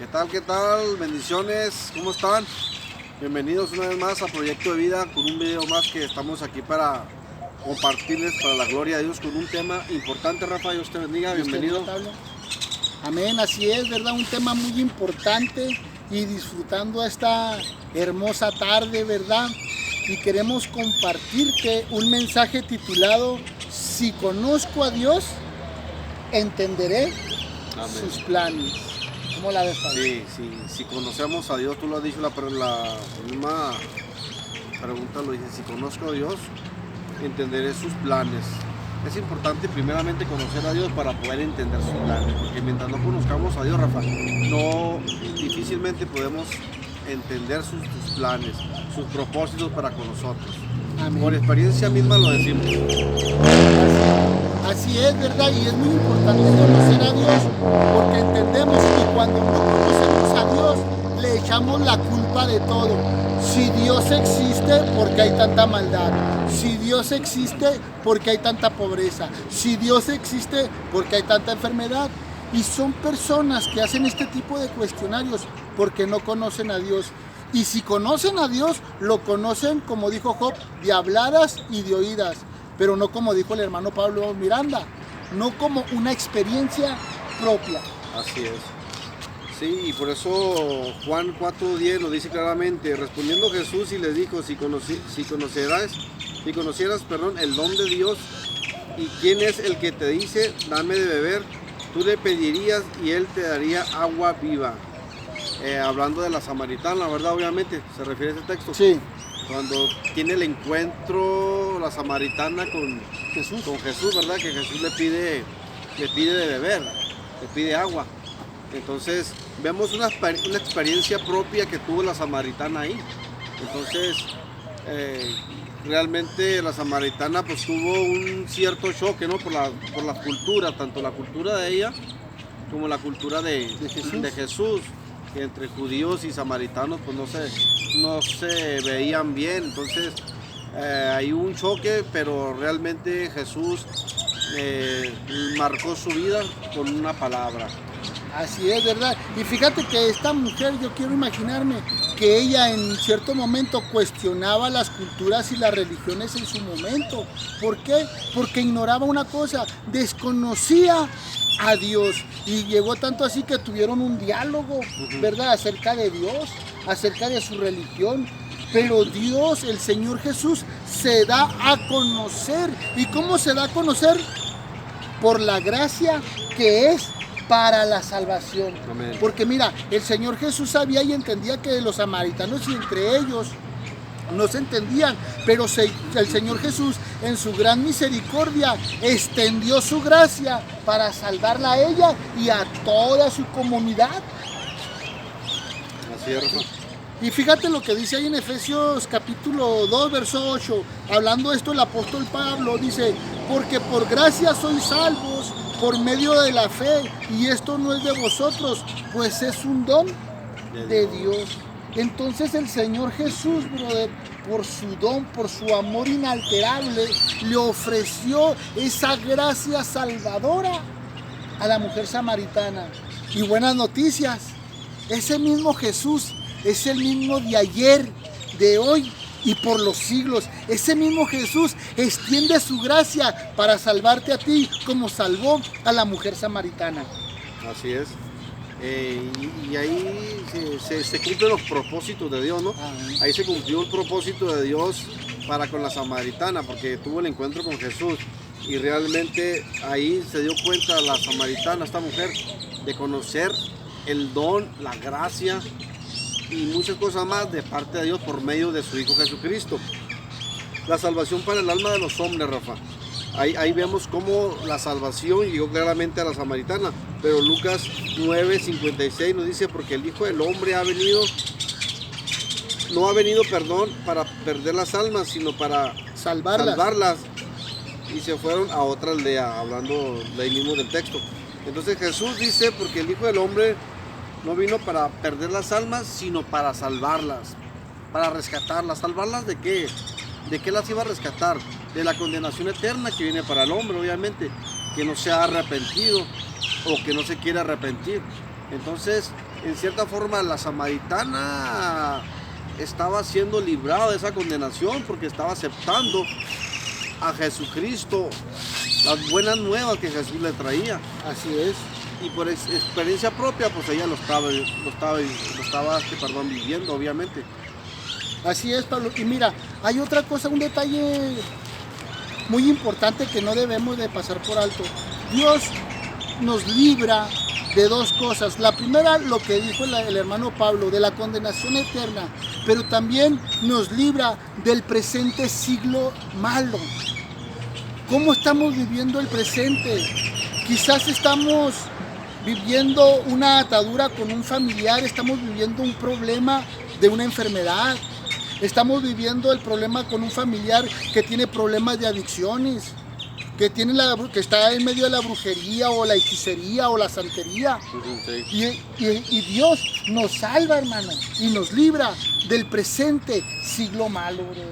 ¿Qué tal? ¿Qué tal? Bendiciones, ¿cómo están? Bienvenidos una vez más a Proyecto de Vida con un video más que estamos aquí para compartirles para la gloria de Dios con un tema importante. Rafa, Dios te bendiga, bienvenido. Amén, así es, ¿verdad? Un tema muy importante y disfrutando esta hermosa tarde, ¿verdad? Y queremos compartirte un mensaje titulado Si conozco a Dios, entenderé sus planes. ¿Cómo la ves, Pablo? Sí, si conocemos a Dios, tú lo has dicho, la misma pregunta lo dice, si conozco a Dios, entenderé sus planes. Es importante primeramente conocer a Dios para poder entender sus planes, porque mientras no conozcamos a Dios, Rafa, difícilmente podemos entender sus planes, sus propósitos para con nosotros. Amén. Por experiencia misma lo decimos. Así es, ¿verdad? Y es muy importante conocer a Dios porque entendemos que cuando no conocemos a Dios le echamos la culpa de todo. Si Dios existe, ¿por qué hay tanta maldad? Si Dios existe, ¿por qué hay tanta pobreza? Si Dios existe, ¿por qué hay tanta enfermedad? Y son personas que hacen este tipo de cuestionarios porque no conocen a Dios. Y si conocen a Dios, lo conocen, como dijo Job, de habladas y de oídas, pero no como dijo el hermano Pablo Miranda, no como una experiencia propia. Así es. Sí, y por eso Juan 4:10 lo dice claramente, respondiendo Jesús y les dijo, si conocieras, el don de Dios y quién es el que te dice, dame de beber, tú le pedirías y él te daría agua viva. Hablando de la samaritana, ¿verdad? Obviamente, se refiere a ese texto. Sí. Cuando tiene el encuentro la samaritana con Jesús, ¿verdad? Que Jesús le pide de beber, le pide agua. Entonces, vemos una experiencia propia que tuvo la samaritana ahí. Entonces, realmente la samaritana pues tuvo un cierto choque, ¿no? Por la cultura, tanto la cultura de ella como la cultura de Jesús, que entre judíos y samaritanos pues no se veían bien. Entonces, hay un choque, pero realmente Jesús marcó su vida con una palabra. Así es, ¿verdad? Y fíjate que esta mujer, yo quiero imaginarme que ella en cierto momento cuestionaba las culturas y las religiones en su momento. ¿Por qué? Porque ignoraba una cosa, desconocía a Dios. Y llegó tanto así que tuvieron un diálogo, ¿verdad? Acerca de Dios, acerca de su religión. Pero Dios, el Señor Jesús, se da a conocer. ¿Y cómo se da a conocer? Por la gracia que es para la salvación. Amén. Porque mira, el Señor Jesús sabía y entendía que los samaritanos y entre ellos no se entendían, pero el Señor Jesús en su gran misericordia extendió su gracia para salvarla a ella y a toda su comunidad. Así es, Rafa. Y fíjate lo que dice ahí en Efesios capítulo 2, verso 8, hablando esto el apóstol Pablo, dice, porque por gracia sois salvos por medio de la fe, y esto no es de vosotros, pues es un don de Dios. Entonces el Señor Jesús, brother, por su don, por su amor inalterable, le ofreció esa gracia salvadora a la mujer samaritana. Y buenas noticias, ese mismo Jesús es el mismo de ayer, de hoy y por los siglos. Ese mismo Jesús extiende su gracia para salvarte a ti como salvó a la mujer samaritana. Así es. Y ahí se cumplen los propósitos de Dios, ¿no? Ahí se cumplió el propósito de Dios para con la samaritana, porque tuvo el encuentro con Jesús. Y realmente ahí se dio cuenta la samaritana, esta mujer, de conocer el don, la gracia y muchas cosas más de parte de Dios por medio de su Hijo Jesucristo. La salvación para el alma de los hombres, Rafa. Ahí vemos cómo la salvación llegó claramente a la samaritana. Pero Lucas 9:56 nos dice, porque el Hijo del Hombre no ha venido, para perder las almas, sino para salvarlas. Y se fueron a otra aldea, hablando de ahí mismo del texto. Entonces Jesús dice, porque el Hijo del Hombre no vino para perder las almas, sino para salvarlas, para rescatarlas. ¿Salvarlas de qué? ¿De qué las iba a rescatar? De la condenación eterna que viene para el hombre, obviamente, que no se ha arrepentido o que no se quiere arrepentir. Entonces, en cierta forma, la samaritana estaba siendo librada de esa condenación porque estaba aceptando a Jesucristo, las buenas nuevas que Jesús le traía. Así es. Y por experiencia propia, pues ella lo estaba viviendo, obviamente. Así es, Pablo. Y mira, hay otra cosa, un detalle muy importante que no debemos de pasar por alto. Dios nos libra de dos cosas. La primera, lo que dijo el hermano Pablo, de la condenación eterna, pero también nos libra del presente siglo malo. ¿Cómo estamos viviendo el presente? Quizás estamos viviendo una atadura con un familiar, estamos viviendo un problema de una enfermedad, estamos viviendo el problema con un familiar que tiene problemas de adicciones, que está en medio de la brujería o la hechicería o la santería. Sí. Y Dios nos salva, hermano, y nos libra del presente siglo malo, bro.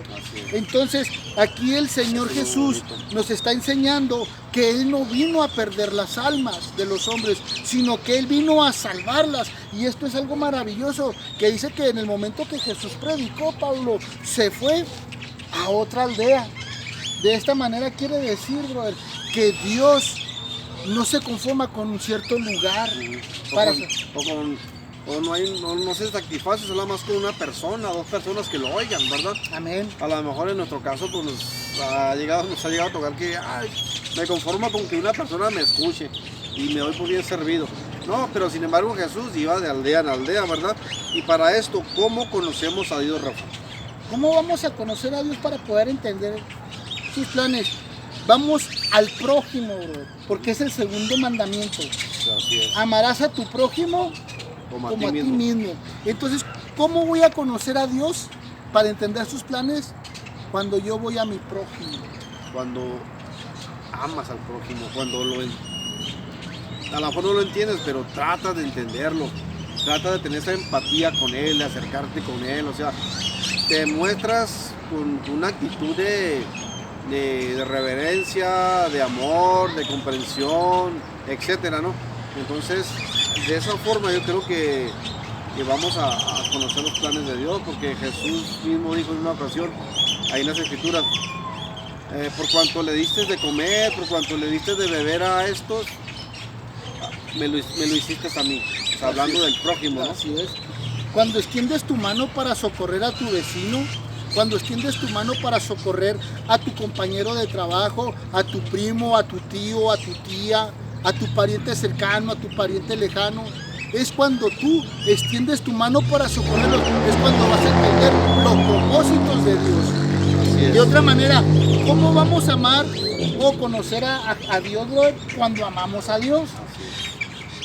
Entonces, aquí el Señor Jesús nos está enseñando que Él no vino a perder las almas de los hombres, sino que Él vino a salvarlas. Y esto es algo maravilloso, que dice que en el momento que Jesús predicó, Pablo se fue a otra aldea. De esta manera quiere decir, brother, que Dios no se conforma con un cierto lugar. No se satisface solo más con una persona, dos personas que lo oigan, ¿verdad? Amén. A lo mejor en nuestro caso pues nos ha llegado a tocar que me conformo con que una persona me escuche y me doy por bien servido. No, pero sin embargo Jesús iba de aldea en aldea, ¿verdad? Y para esto, ¿cómo conocemos a Dios, Rafa? ¿Cómo vamos a conocer a Dios para poder entender sus planes? Vamos al prójimo, bro, porque es el segundo mandamiento. Así es. Amarás a tu prójimo como a ti mismo. Entonces, ¿cómo voy a conocer a Dios para entender sus planes? Cuando yo voy a mi prójimo. Cuando amas al prójimo, a lo mejor no lo entiendes, pero trata de entenderlo. Trata de tener esa empatía con él, de acercarte con él. O sea, te muestras con una actitud de reverencia, de amor, de comprensión, etcétera, ¿no? Entonces, de esa forma yo creo que vamos a conocer los planes de Dios, porque Jesús mismo dijo en una ocasión, ahí en las Escrituras, por cuanto le diste de comer, por cuanto le diste de beber a estos, me lo hiciste a mí. O sea, hablando del prójimo, ¿no? Así es. Cuando extiendes tu mano para socorrer a tu vecino, cuando extiendes tu mano para socorrer a tu compañero de trabajo, a tu primo, a tu tío, a tu tía, a tu pariente cercano, a tu pariente lejano, es cuando tú extiendes tu mano para socorrerlos, es cuando vas a entender los propósitos de Dios. De otra manera, ¿cómo vamos a amar o conocer a Dios, bro? Cuando amamos a Dios.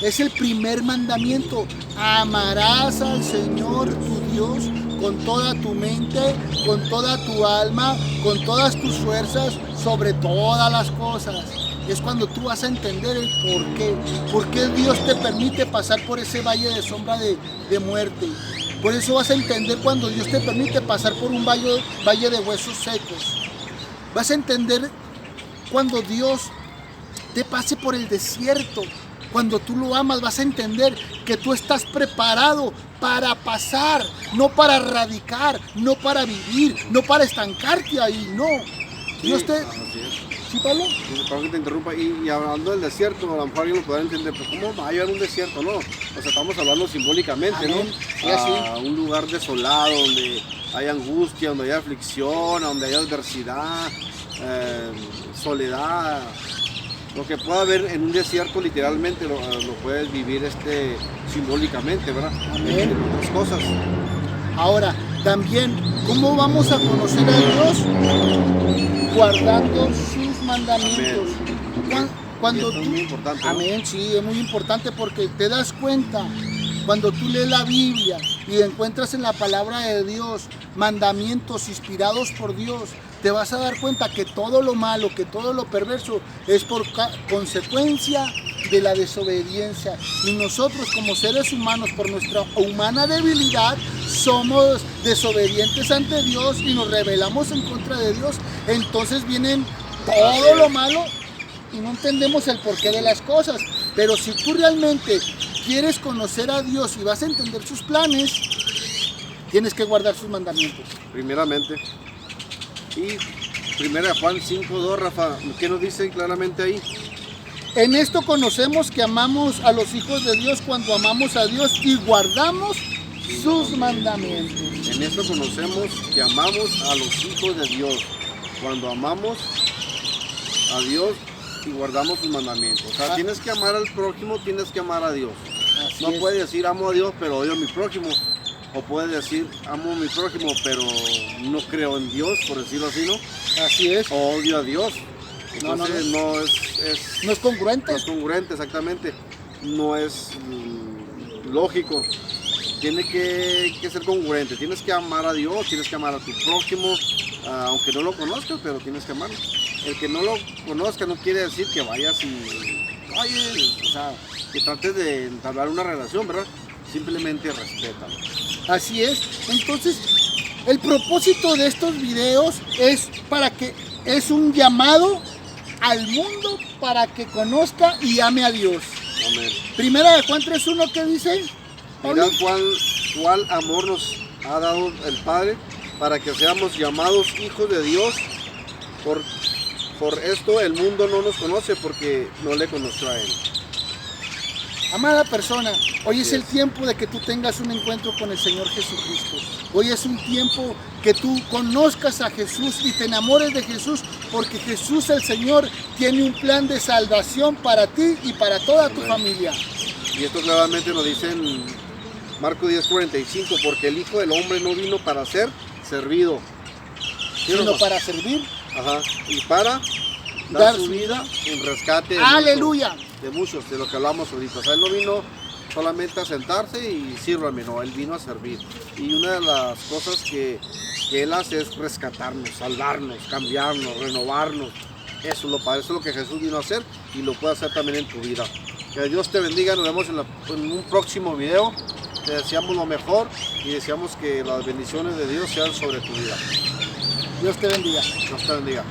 Es el primer mandamiento. Amarás al Señor tu Dios con toda tu mente, con toda tu alma, con todas tus fuerzas, sobre todas las cosas. Es cuando tú vas a entender el por qué Dios te permite pasar por ese valle de sombra de muerte. Por eso vas a entender cuando Dios te permite pasar por un valle de huesos secos. Vas a entender cuando Dios te pase por el desierto. Cuando tú lo amas, vas a entender que tú estás preparado para pasar, no para radicar, no para vivir, no para estancarte ahí, no. Dios te... ¿Sí, Pablo? Pablo, que te interrumpa. Y hablando del desierto, a lo mejor alguien lo podrá entender, pero ¿cómo va a llevar un desierto? No, o sea, estamos hablando simbólicamente, amén, ¿no? A un lugar desolado, donde hay angustia, donde hay aflicción, donde hay adversidad, soledad. Lo que pueda haber en un desierto literalmente lo puedes vivir simbólicamente, ¿verdad? Amén. En otras cosas. Ahora, también, ¿cómo vamos a conocer a Dios? Guardando sus mandamientos. Cuando esto es muy importante, ¿no? Amén, sí, es muy importante porque te das cuenta cuando tú lees la Biblia y encuentras en la palabra de Dios mandamientos inspirados por Dios, te vas a dar cuenta que todo lo malo, que todo lo perverso es por consecuencia de la desobediencia. Y nosotros como seres humanos, por nuestra humana debilidad, somos desobedientes ante Dios y nos rebelamos en contra de Dios. Entonces vienen todo lo malo y no entendemos el porqué de las cosas. Pero si tú realmente quieres conocer a Dios y vas a entender sus planes, tienes que guardar sus mandamientos. Primeramente. Y 1 Juan 5:2, Rafa, ¿qué nos dice claramente ahí? En esto conocemos que amamos a los hijos de Dios cuando amamos a Dios y guardamos sus mandamientos. En esto conocemos que amamos a los hijos de Dios cuando amamos a Dios y guardamos sus mandamientos. O sea, tienes que amar al prójimo, tienes que amar a Dios. Así No es. puedes decir amo a Dios pero odio a mi prójimo. O puedes decir amo a mi prójimo pero no creo en Dios, por decirlo así, ¿no? Así es. O odio a Dios. No, no, Entonces No es congruente. no es congruente, exactamente. No es lógico. Tiene que ser congruente. Tienes que amar a Dios, tienes que amar a tu prójimo, aunque no lo conozcas, pero tienes que amarlo. El que no lo conozca no quiere decir que vayas y o sea, que trates de entablar una relación, ¿verdad? Simplemente respétalo. Así es. Entonces, el propósito de estos videos es un llamado al mundo para que conozca y ame a Dios. Amén. Primera de Juan 3:1, ¿qué dice? Mirad cuál amor nos ha dado el Padre para que seamos llamados hijos de Dios. Por esto el mundo no nos conoce porque no le conoció a Él. Amada persona, hoy es Así el es. tiempo de que tú tengas un encuentro con el Señor Jesucristo. Hoy es un tiempo que tú conozcas a Jesús y te enamores de Jesús, porque Jesús el Señor tiene un plan de salvación para ti y para toda tu Amén. familia. Y esto claramente nos dice en Marcos 10:45, porque el Hijo del Hombre no vino para ser servido, Sino para servir. Ajá, y para dar su vida en rescate Aleluya. de muchos, de lo que hablamos ahorita. O sea, Él no vino solamente a sentarse y sírvame, no, Él vino a servir. Y una de las cosas que Él hace es rescatarnos, salvarnos, cambiarnos, renovarnos. Eso es lo padre, eso es lo que Jesús vino a hacer y lo puede hacer también en tu vida. Que Dios te bendiga, nos vemos en un próximo video. Te deseamos lo mejor y deseamos que las bendiciones de Dios sean sobre tu vida. Dios te bendiga. Dios te bendiga.